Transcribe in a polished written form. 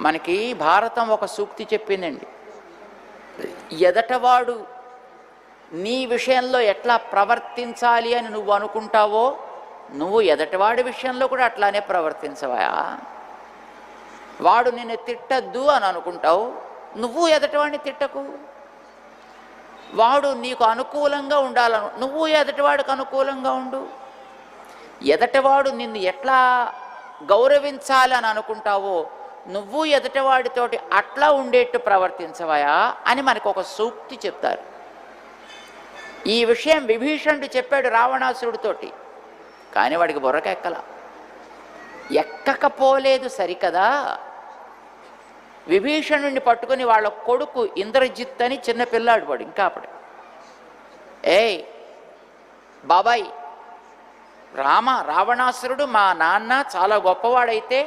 మనకి భారతం ఒక సూక్తి చెప్పిందండి. ఎదటవాడు నీ విషయంలో ఎట్లా ప్రవర్తించాలి అని నువ్వు అనుకుంటావో నువ్వు ఎదటివాడి విషయంలో కూడా అట్లానే ప్రవర్తించవా. వాడు నిన్ను తిట్టద్దు అని అనుకుంటావు, నువ్వు ఎదటివాడిని తిట్టకు. వాడు నీకు అనుకూలంగా ఉండాలను, నువ్వు ఎదటివాడికి అనుకూలంగా ఉండు. ఎదటివాడు నిన్ను ఎట్లా గౌరవించాలని అనుకుంటావో నువ్వు ఎదటివాడితోటి అట్లా ఉండేట్టు ప్రవర్తించవయా అని మనకు ఒక సూక్తి చెప్తారు. ఈ విషయం విభీషణుడు చెప్పాడు రావణాసురుడితోటి, కానీ వాడికి బుర్రకెక్కల. ఎక్కకపోలేదు సరికదా, విభీషణుడిని పట్టుకుని వాళ్ళ కొడుకు ఇంద్రజిత్ అని చిన్న పిల్లాడు వాడు ఇంకా అప్పుడు, ఏయ్ బాబాయ్ రావణాసురుడు మా నాన్న చాలా గొప్పవాడైతే